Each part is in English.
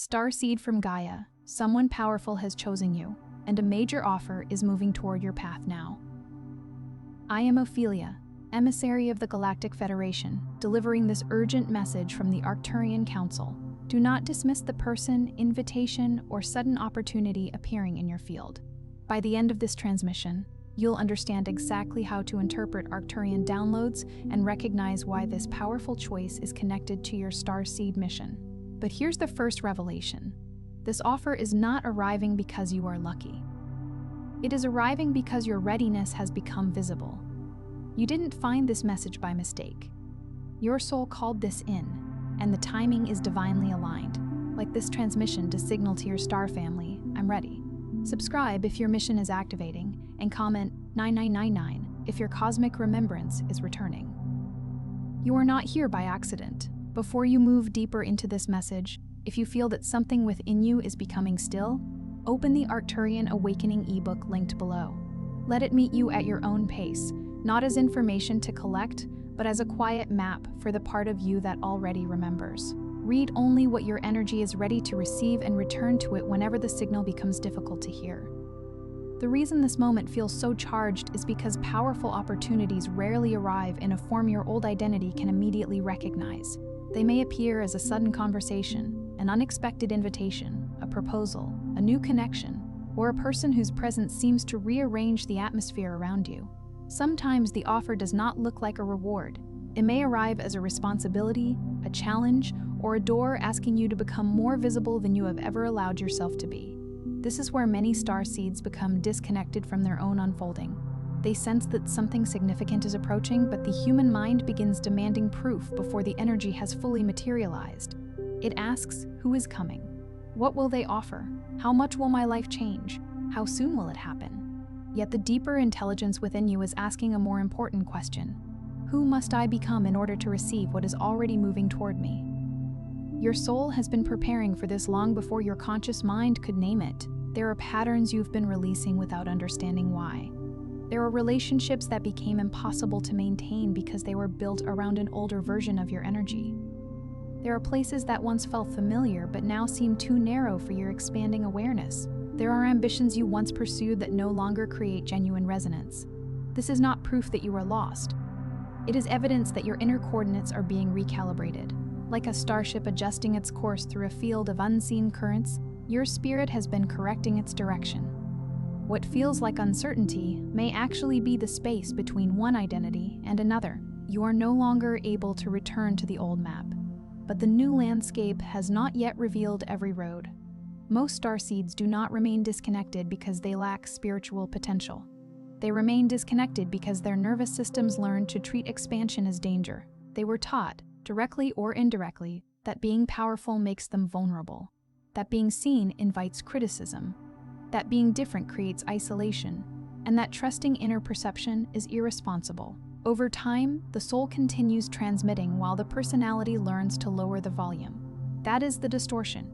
Starseed from Gaia, someone powerful has chosen you, and a major offer is moving toward your path now. I am Ophelia, emissary of the Galactic Federation, delivering this urgent message from the Arcturian Council. Do not dismiss the person, invitation, or sudden opportunity appearing in your field. By the end of this transmission, you'll understand exactly how to interpret Arcturian downloads and recognize why this powerful choice is connected to your Starseed mission. But here's the first revelation. This offer is not arriving because you are lucky. It is arriving because your readiness has become visible. You didn't find this message by mistake. Your soul called this in, and the timing is divinely aligned, like this transmission to signal to your star family, I'm ready. Subscribe if your mission is activating, and comment 9999 if your cosmic remembrance is returning. You are not here by accident. Before you move deeper into this message, if you feel that something within you is becoming still, open the Arcturian Awakening ebook linked below. Let it meet you at your own pace, not as information to collect, but as a quiet map for the part of you that already remembers. Read only what your energy is ready to receive and return to it whenever the signal becomes difficult to hear. The reason this moment feels so charged is because powerful opportunities rarely arrive in a form your old identity can immediately recognize. They may appear as a sudden conversation, an unexpected invitation, a proposal, a new connection, or a person whose presence seems to rearrange the atmosphere around you. Sometimes the offer does not look like a reward. It may arrive as a responsibility, a challenge, or a door asking you to become more visible than you have ever allowed yourself to be. This is where many starseeds become disconnected from their own unfolding. They sense that something significant is approaching, but the human mind begins demanding proof before the energy has fully materialized. It asks, who is coming? What will they offer? How much will my life change? How soon will it happen? Yet the deeper intelligence within you is asking a more important question. Who must I become in order to receive what is already moving toward me? Your soul has been preparing for this long before your conscious mind could name it. There are patterns you've been releasing without understanding why. There are relationships that became impossible to maintain because they were built around an older version of your energy. There are places that once felt familiar but now seem too narrow for your expanding awareness. There are ambitions you once pursued that no longer create genuine resonance. This is not proof that you are lost. It is evidence that your inner coordinates are being recalibrated. Like a starship adjusting its course through a field of unseen currents, your spirit has been correcting its direction. What feels like uncertainty may actually be the space between one identity and another. You are no longer able to return to the old map, but the new landscape has not yet revealed every road. Most starseeds do not remain disconnected because they lack spiritual potential. They remain disconnected because their nervous systems learned to treat expansion as danger. They were taught, directly or indirectly, that being powerful makes them vulnerable, that being seen invites criticism, that being different creates isolation, and that trusting inner perception is irresponsible. Over time, the soul continues transmitting while the personality learns to lower the volume. That is the distortion.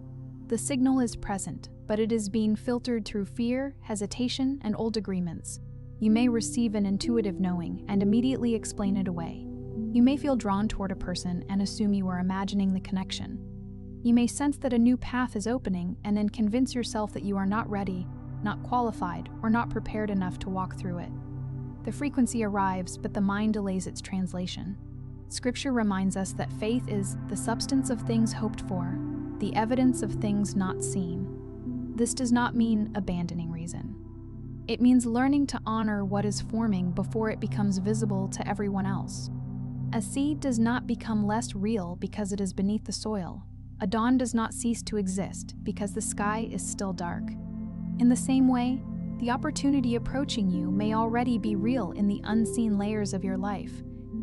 The signal is present, but it is being filtered through fear, hesitation, and old agreements. You may receive an intuitive knowing and immediately explain it away. You may feel drawn toward a person and assume you are imagining the connection. You may sense that a new path is opening and then convince yourself that you are not ready, not qualified, or not prepared enough to walk through it. The frequency arrives, but the mind delays its translation. Scripture reminds us that faith is the substance of things hoped for, the evidence of things not seen. This does not mean abandoning reason. It means learning to honor what is forming before it becomes visible to everyone else. A seed does not become less real because it is beneath the soil. A dawn does not cease to exist because the sky is still dark. In the same way, the opportunity approaching you may already be real in the unseen layers of your life,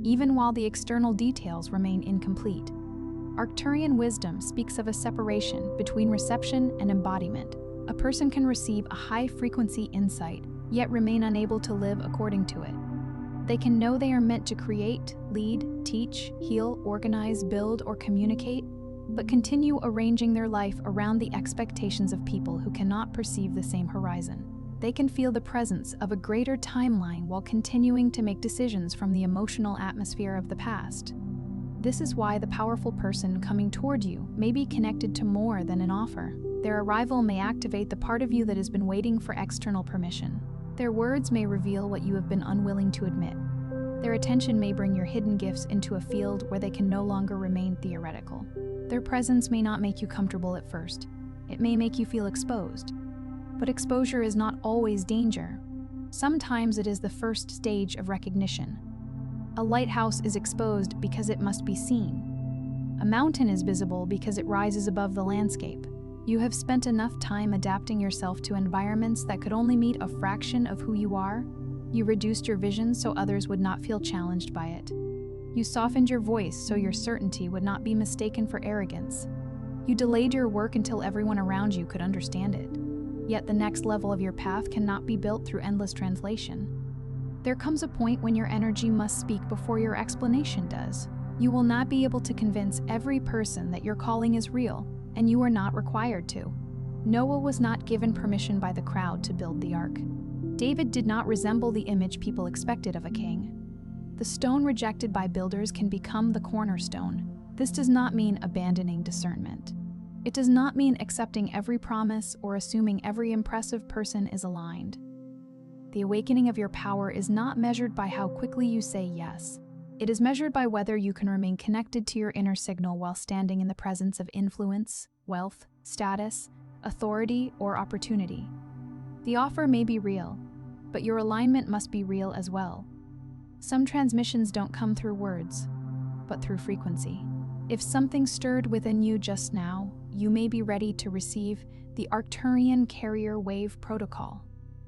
even while the external details remain incomplete. Arcturian wisdom speaks of a separation between reception and embodiment. A person can receive a high-frequency insight, yet remain unable to live according to it. They can know they are meant to create, lead, teach, heal, organize, build, or communicate, but continue arranging their life around the expectations of people who cannot perceive the same horizon. They can feel the presence of a greater timeline while continuing to make decisions from the emotional atmosphere of the past. This is why the powerful person coming toward you may be connected to more than an offer. Their arrival may activate the part of you that has been waiting for external permission. Their words may reveal what you have been unwilling to admit. Their attention may bring your hidden gifts into a field where they can no longer remain theoretical. Their presence may not make you comfortable at first. It may make you feel exposed. But exposure is not always danger. Sometimes it is the first stage of recognition. A lighthouse is exposed because it must be seen. A mountain is visible because it rises above the landscape. You have spent enough time adapting yourself to environments that could only meet a fraction of who you are. You reduced your vision so others would not feel challenged by it. You softened your voice so your certainty would not be mistaken for arrogance. You delayed your work until everyone around you could understand it. Yet the next level of your path cannot be built through endless translation. There comes a point when your energy must speak before your explanation does. You will not be able to convince every person that your calling is real, and you are not required to. Noah was not given permission by the crowd to build the ark. David did not resemble the image people expected of a king. The stone rejected by builders can become the cornerstone. This does not mean abandoning discernment. It does not mean accepting every promise or assuming every impressive person is aligned. The awakening of your power is not measured by how quickly you say yes. It is measured by whether you can remain connected to your inner signal while standing in the presence of influence, wealth, status, authority, or opportunity. The offer may be real, but your alignment must be real as well. Some transmissions don't come through words, but through frequency. If something stirred within you just now, you may be ready to receive the Arcturian Carrier Wave Protocol.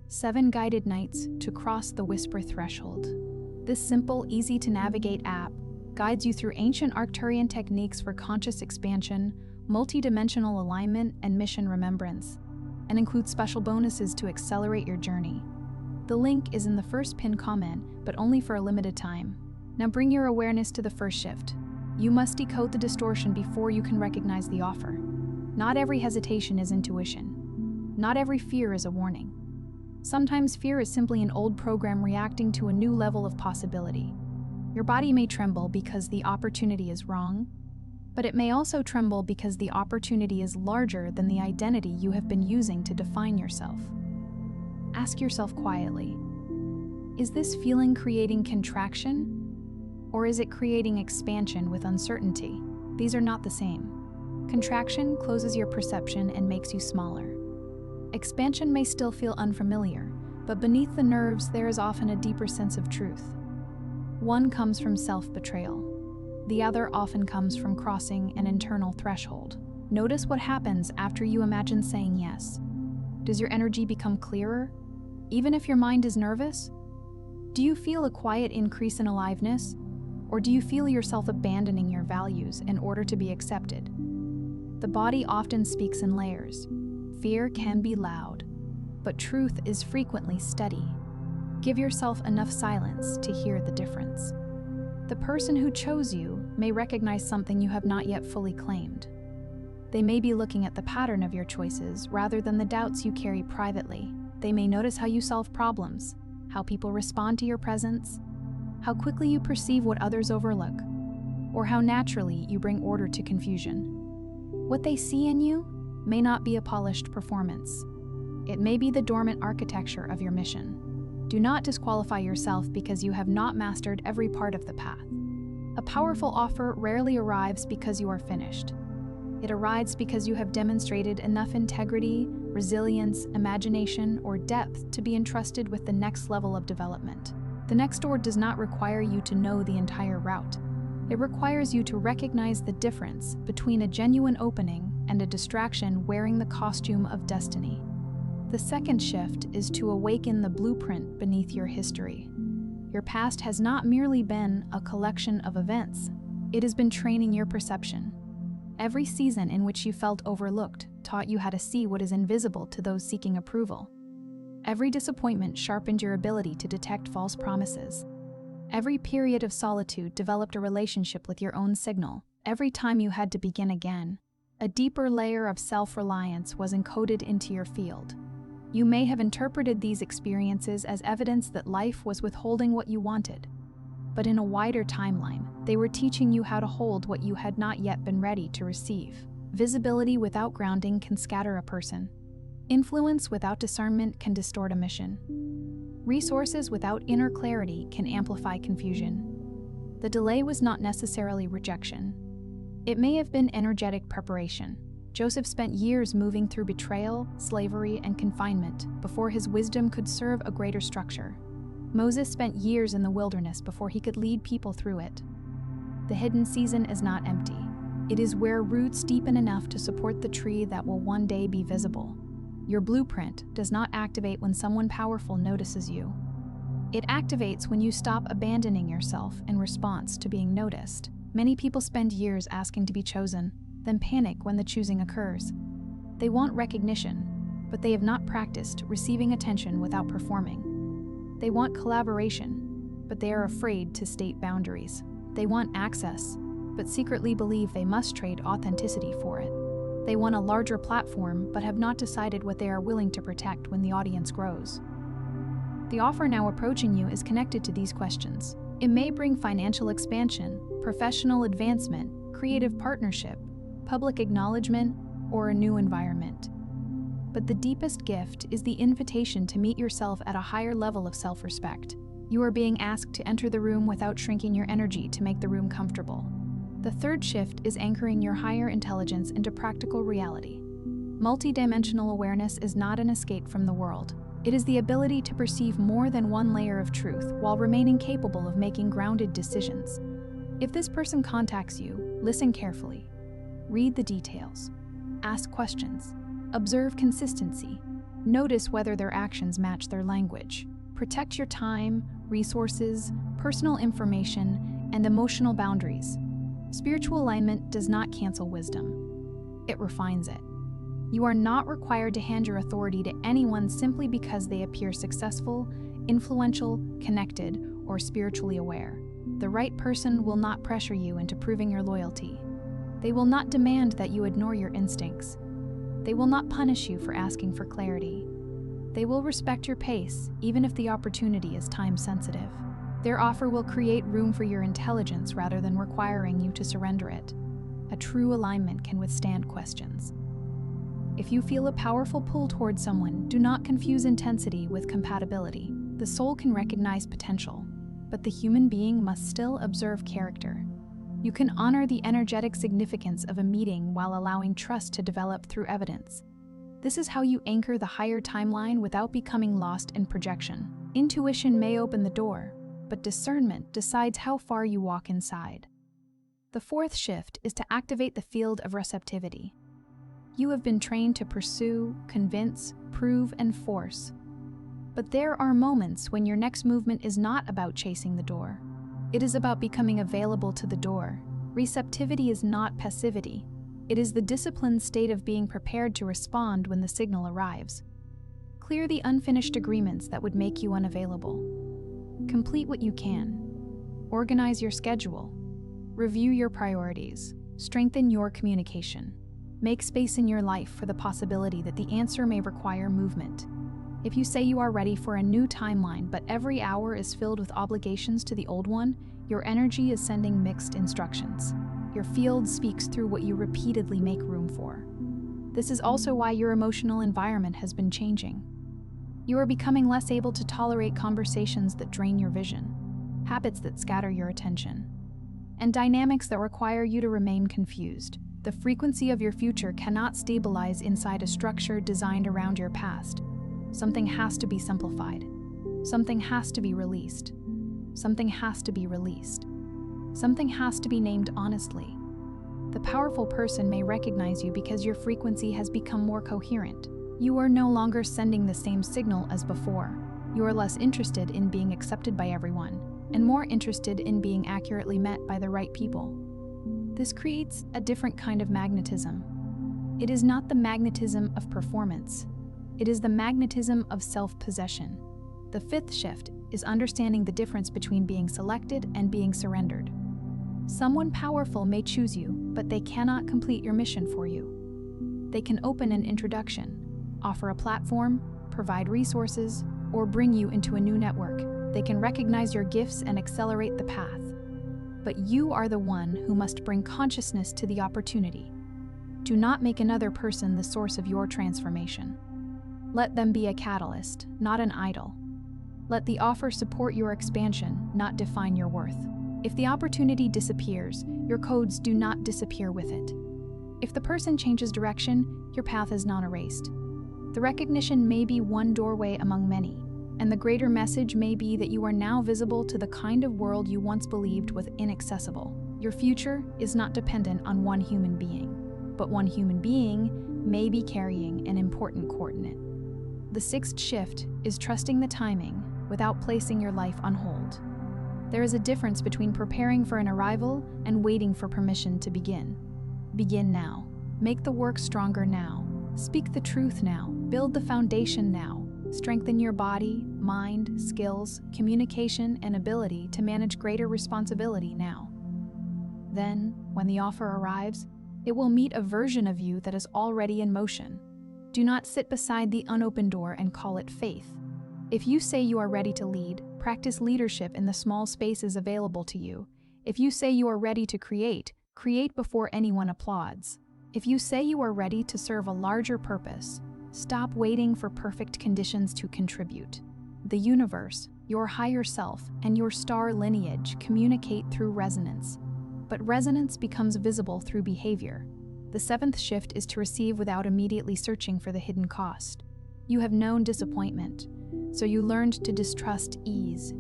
7 guided nights to cross the whisper threshold. This simple, easy-to-navigate app guides you through ancient Arcturian techniques for conscious expansion, multidimensional alignment, and mission remembrance, and includes special bonuses to accelerate your journey. The link is in the first pinned comment, but only for a limited time. Now bring your awareness to the first shift. You must decode the distortion before you can recognize the offer. Not every hesitation is intuition. Not every fear is a warning. Sometimes fear is simply an old program reacting to a new level of possibility. Your body may tremble because the opportunity is wrong, but it may also tremble because the opportunity is larger than the identity you have been using to define yourself. Ask yourself quietly, is this feeling creating contraction, or is it creating expansion with uncertainty? These are not the same. Contraction closes your perception and makes you smaller. Expansion may still feel unfamiliar, but beneath the nerves there is often a deeper sense of truth. One comes from self-betrayal. The other often comes from crossing an internal threshold. Notice what happens after you imagine saying yes. Does your energy become clearer, even if your mind is nervous? Do you feel a quiet increase in aliveness, or do you feel yourself abandoning your values in order to be accepted? The body often speaks in layers. Fear can be loud, but truth is frequently steady. Give yourself enough silence to hear the difference. The person who chose you may recognize something you have not yet fully claimed. They may be looking at the pattern of your choices rather than the doubts you carry privately. They may notice how you solve problems, how people respond to your presence, how quickly you perceive what others overlook, or how naturally you bring order to confusion. What they see in you may not be a polished performance. It may be the dormant architecture of your mission. Do not disqualify yourself because you have not mastered every part of the path. A powerful offer rarely arrives because you are finished. It arrives because you have demonstrated enough integrity, resilience, imagination, or depth to be entrusted with the next level of development. The next door does not require you to know the entire route. It requires you to recognize the difference between a genuine opening and a distraction wearing the costume of destiny. The second shift is to awaken the blueprint beneath your history. Your past has not merely been a collection of events. It has been training your perception. Every season in which you felt overlooked taught you how to see what is invisible to those seeking approval. Every disappointment sharpened your ability to detect false promises. Every period of solitude developed a relationship with your own signal. Every time you had to begin again, a deeper layer of self-reliance was encoded into your field. You may have interpreted these experiences as evidence that life was withholding what you wanted, but in a wider timeline, they were teaching you how to hold what you had not yet been ready to receive. Visibility without grounding can scatter a person. Influence without discernment can distort a mission. Resources without inner clarity can amplify confusion. The delay was not necessarily rejection. It may have been energetic preparation. Joseph spent years moving through betrayal, slavery, and confinement before his wisdom could serve a greater structure. Moses spent years in the wilderness before he could lead people through it. The hidden season is not empty. It is where roots deepen enough to support the tree that will one day be visible. Your blueprint does not activate when someone powerful notices you. It activates when you stop abandoning yourself in response to being noticed. Many people spend years asking to be chosen, then panic when the choosing occurs. They want recognition, but they have not practiced receiving attention without performing. They want collaboration, but they are afraid to state boundaries. They want access, but secretly believe they must trade authenticity for it. They want a larger platform, but have not decided what they are willing to protect when the audience grows. The offer now approaching you is connected to these questions. It may bring financial expansion, professional advancement, creative partnership, public acknowledgement, or a new environment. But the deepest gift is the invitation to meet yourself at a higher level of self-respect. You are being asked to enter the room without shrinking your energy to make the room comfortable. The third shift is anchoring your higher intelligence into practical reality. Multidimensional awareness is not an escape from the world. It is the ability to perceive more than one layer of truth while remaining capable of making grounded decisions. If this person contacts you, listen carefully. Read the details. Ask questions. Observe consistency. Notice whether their actions match their language. Protect your time, resources, personal information, and emotional boundaries. Spiritual alignment does not cancel wisdom. It refines it. You are not required to hand your authority to anyone simply because they appear successful, influential, connected, or spiritually aware. The right person will not pressure you into proving your loyalty. They will not demand that you ignore your instincts. They will not punish you for asking for clarity. They will respect your pace, even if the opportunity is time-sensitive. Their offer will create room for your intelligence rather than requiring you to surrender it. A true alignment can withstand questions. If you feel a powerful pull toward someone, do not confuse intensity with compatibility. The soul can recognize potential, but the human being must still observe character. You can honor the energetic significance of a meeting while allowing trust to develop through evidence. This is how you anchor the higher timeline without becoming lost in projection. Intuition may open the door, but discernment decides how far you walk inside. The fourth shift is to activate the field of receptivity. You have been trained to pursue, convince, prove, and force. But there are moments when your next movement is not about chasing the door. It is about becoming available to the door. Receptivity is not passivity. It is the disciplined state of being prepared to respond when the signal arrives. Clear the unfinished agreements that would make you unavailable. Complete what you can. Organize your schedule. Review your priorities. Strengthen your communication. Make space in your life for the possibility that the answer may require movement. If you say you are ready for a new timeline, but every hour is filled with obligations to the old one, your energy is sending mixed instructions. Your field speaks through what you repeatedly make room for. This is also why your emotional environment has been changing. You are becoming less able to tolerate conversations that drain your vision, habits that scatter your attention, and dynamics that require you to remain confused. The frequency of your future cannot stabilize inside a structure designed around your past. Something has to be simplified. Something has to be released. Something has to be released. Something has to be named honestly. The powerful person may recognize you because your frequency has become more coherent. You are no longer sending the same signal as before. You are less interested in being accepted by everyone, and more interested in being accurately met by the right people. This creates a different kind of magnetism. It is not the magnetism of performance. It is the magnetism of self-possession. The fifth shift is understanding the difference between being selected and being surrendered. Someone powerful may choose you, but they cannot complete your mission for you. They can open an introduction, offer a platform, provide resources, or bring you into a new network. They can recognize your gifts and accelerate the path. But you are the one who must bring consciousness to the opportunity. Do not make another person the source of your transformation. Let them be a catalyst, not an idol. Let the offer support your expansion, not define your worth. If the opportunity disappears, your codes do not disappear with it. If the person changes direction, your path is not erased. The recognition may be one doorway among many, and the greater message may be that you are now visible to the kind of world you once believed was inaccessible. Your future is not dependent on one human being, but one human being may be carrying an important coordinate. The sixth shift is trusting the timing without placing your life on hold. There is a difference between preparing for an arrival and waiting for permission to begin. Begin now. Make the work stronger now. Speak the truth now. Build the foundation now. Strengthen your body, mind, skills, communication, and ability to manage greater responsibility now. Then, when the offer arrives, it will meet a version of you that is already in motion. Do not sit beside the unopened door and call it faith. If you say you are ready to lead, practice leadership in the small spaces available to you. If you say you are ready to create, create before anyone applauds. If you say you are ready to serve a larger purpose, stop waiting for perfect conditions to contribute. The universe, your higher self, and your star lineage communicate through resonance, but resonance becomes visible through behavior. The seventh shift is to receive without immediately searching for the hidden cost. You have known disappointment, so you learned to distrust ease.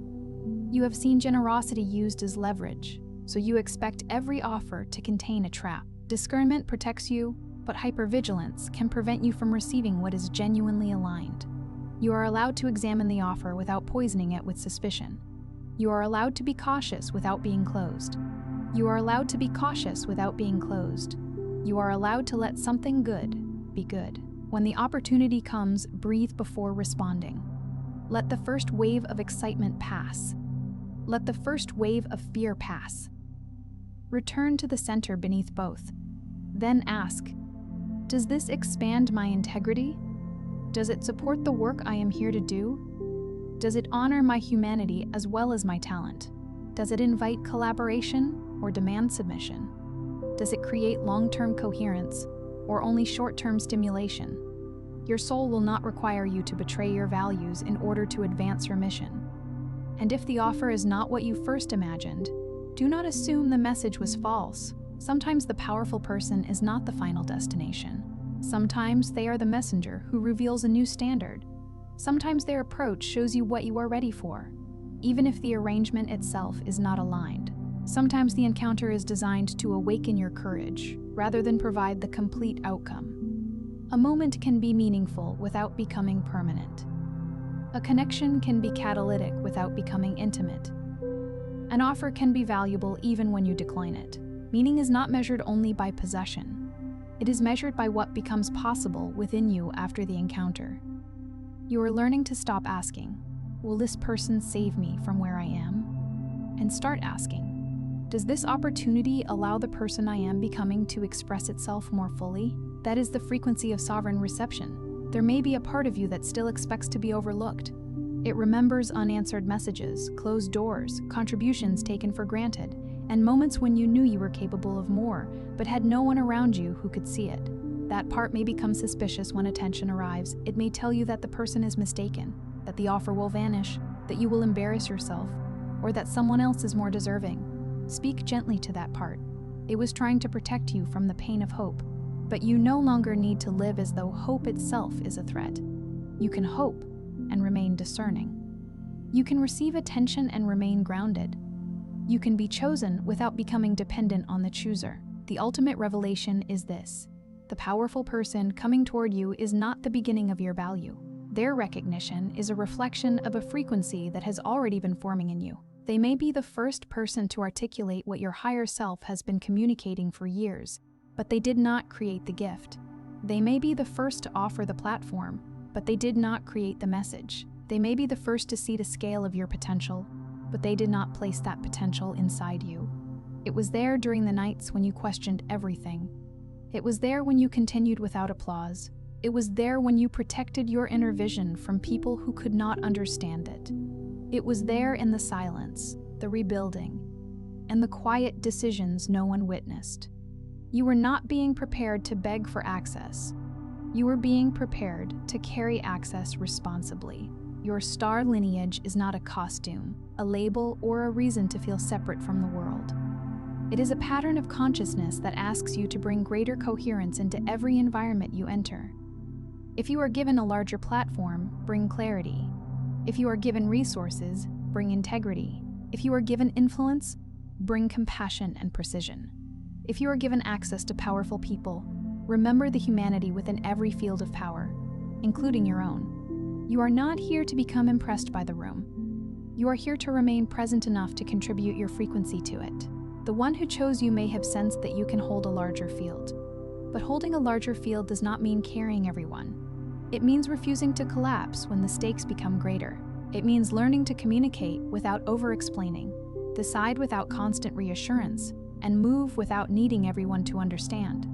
You have seen generosity used as leverage, so you expect every offer to contain a trap. Discernment protects you, but hypervigilance can prevent you from receiving what is genuinely aligned. You are allowed to examine the offer without poisoning it with suspicion. You are allowed to be cautious without being closed. You are allowed to be cautious without being closed. You are allowed to let something good be good. When the opportunity comes, breathe before responding. Let the first wave of excitement pass. Let the first wave of fear pass. Return to the center beneath both. Then ask, does this expand my integrity? Does it support the work I am here to do? Does it honor my humanity as well as my talent? Does it invite collaboration or demand submission? Does it create long-term coherence or only short-term stimulation? Your soul will not require you to betray your values in order to advance your mission. And if the offer is not what you first imagined, do not assume the message was false. Sometimes the powerful person is not the final destination. Sometimes they are the messenger who reveals a new standard. Sometimes their approach shows you what you are ready for, even if the arrangement itself is not aligned. Sometimes the encounter is designed to awaken your courage, rather than provide the complete outcome. A moment can be meaningful without becoming permanent. A connection can be catalytic without becoming intimate. An offer can be valuable even when you decline it. Meaning is not measured only by possession. It is measured by what becomes possible within you after the encounter. You are learning to stop asking, will this person save me from where I am? And start asking, does this opportunity allow the person I am becoming to express itself more fully? That is the frequency of sovereign reception. There may be a part of you that still expects to be overlooked. It remembers unanswered messages, closed doors, contributions taken for granted, and moments when you knew you were capable of more, but had no one around you who could see it. That part may become suspicious when attention arrives. It may tell you that the person is mistaken, that the offer will vanish, that you will embarrass yourself, or that someone else is more deserving. Speak gently to that part. It was trying to protect you from the pain of hope, but you no longer need to live as though hope itself is a threat. You can hope and remain discerning. You can receive attention and remain grounded. You can be chosen without becoming dependent on the chooser. The ultimate revelation is this: the powerful person coming toward you is not the beginning of your value. Their recognition is a reflection of a frequency that has already been forming in you. They may be the first person to articulate what your higher self has been communicating for years, but they did not create the gift. They may be the first to offer the platform, but they did not create the message. They may be the first to see the scale of your potential, but they did not place that potential inside you. It was there during the nights when you questioned everything. It was there when you continued without applause. It was there when you protected your inner vision from people who could not understand it. It was there in the silence, the rebuilding, and the quiet decisions no one witnessed. You were not being prepared to beg for access. You were being prepared to carry access responsibly. Your star lineage is not a costume, a label, or a reason to feel separate from the world. It is a pattern of consciousness that asks you to bring greater coherence into every environment you enter. If you are given a larger platform, bring clarity. If you are given resources, bring integrity. If you are given influence, bring compassion and precision. If you are given access to powerful people, remember the humanity within every field of power, including your own. You are not here to become impressed by the room. You are here to remain present enough to contribute your frequency to it. The one who chose you may have sensed that you can hold a larger field. But holding a larger field does not mean carrying everyone. It means refusing to collapse when the stakes become greater. It means learning to communicate without over-explaining, decide without constant reassurance, and move without needing everyone to understand.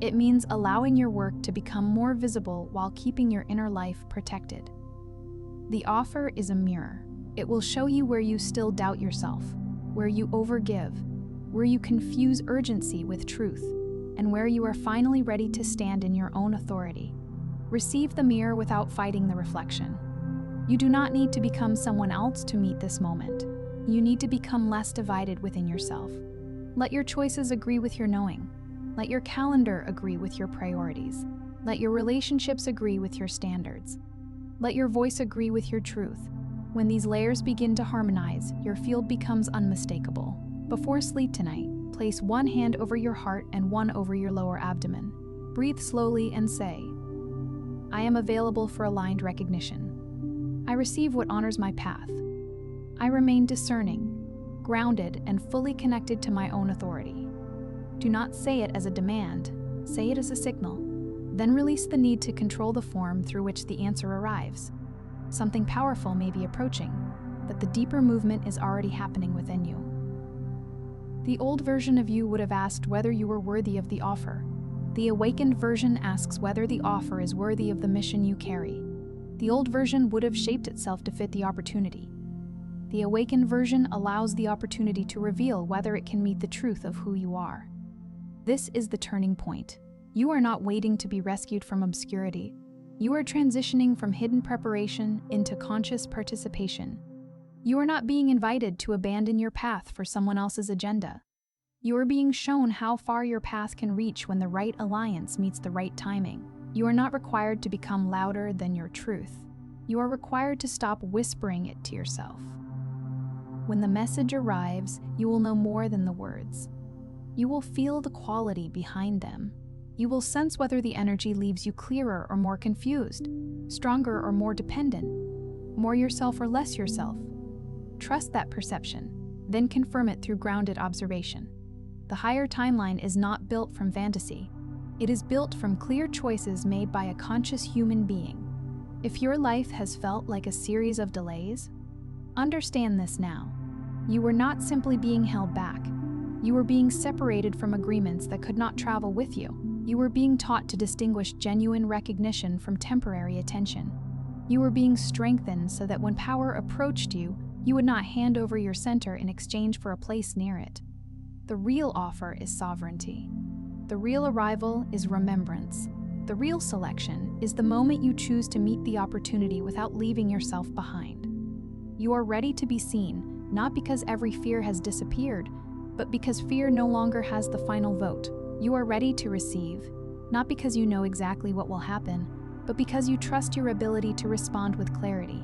It means allowing your work to become more visible while keeping your inner life protected. The offer is a mirror. It will show you where you still doubt yourself, where you overgive, where you confuse urgency with truth, and where you are finally ready to stand in your own authority. Receive the mirror without fighting the reflection. You do not need to become someone else to meet this moment. You need to become less divided within yourself. Let your choices agree with your knowing. Let your calendar agree with your priorities. Let your relationships agree with your standards. Let your voice agree with your truth. When these layers begin to harmonize, your field becomes unmistakable. Before sleep tonight, place one hand over your heart and one over your lower abdomen. Breathe slowly and say, I am available for aligned recognition. I receive what honors my path. I remain discerning, grounded, and fully connected to my own authority. Do not say it as a demand, say it as a signal. Then release the need to control the form through which the answer arrives. Something powerful may be approaching, but the deeper movement is already happening within you. The old version of you would have asked whether you were worthy of the offer. The awakened version asks whether the offer is worthy of the mission you carry. The old version would have shaped itself to fit the opportunity. The awakened version allows the opportunity to reveal whether it can meet the truth of who you are. This is the turning point. You are not waiting to be rescued from obscurity. You are transitioning from hidden preparation into conscious participation. You are not being invited to abandon your path for someone else's agenda. You are being shown how far your path can reach when the right alliance meets the right timing. You are not required to become louder than your truth. You are required to stop whispering it to yourself. When the message arrives, you will know more than the words. You will feel the quality behind them. You will sense whether the energy leaves you clearer or more confused, stronger or more dependent, more yourself or less yourself. Trust that perception, then confirm it through grounded observation. The higher timeline is not built from fantasy. It is built from clear choices made by a conscious human being. If your life has felt like a series of delays, understand this now. You were not simply being held back. You were being separated from agreements that could not travel with you. You were being taught to distinguish genuine recognition from temporary attention. You were being strengthened so that when power approached you, you would not hand over your center in exchange for a place near it. The real offer is sovereignty. The real arrival is remembrance. The real selection is the moment you choose to meet the opportunity without leaving yourself behind. You are ready to be seen, not because every fear has disappeared, but because fear no longer has the final vote. You are ready to receive, not because you know exactly what will happen, but because you trust your ability to respond with clarity.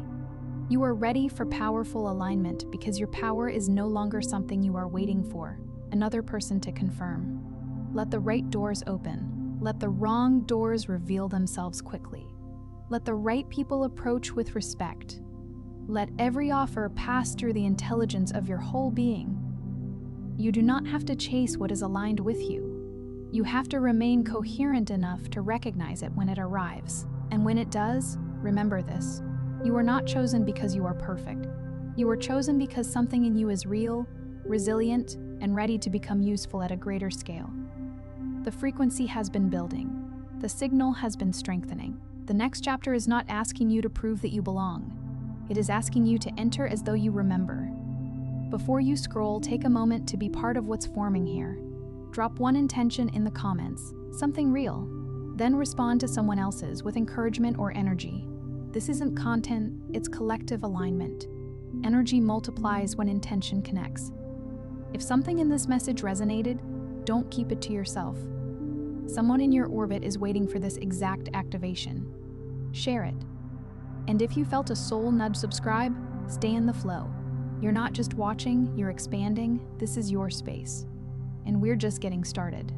You are ready for powerful alignment because your power is no longer something you are waiting for, another person to confirm. Let the right doors open. Let the wrong doors reveal themselves quickly. Let the right people approach with respect. Let every offer pass through the intelligence of your whole being. You do not have to chase what is aligned with you. You have to remain coherent enough to recognize it when it arrives. And when it does, remember this. You are not chosen because you are perfect. You are chosen because something in you is real, resilient, and ready to become useful at a greater scale. The frequency has been building. The signal has been strengthening. The next chapter is not asking you to prove that you belong. It is asking you to enter as though you remember. Before you scroll, take a moment to be part of what's forming here. Drop one intention in the comments, something real. Then respond to someone else's with encouragement or energy. This isn't content, it's collective alignment. Energy multiplies when intention connects. If something in this message resonated, don't keep it to yourself. Someone in your orbit is waiting for this exact activation. Share it. And if you felt a soul nudge, subscribe, stay in the flow. You're not just watching, you're expanding. This is your space. And we're just getting started.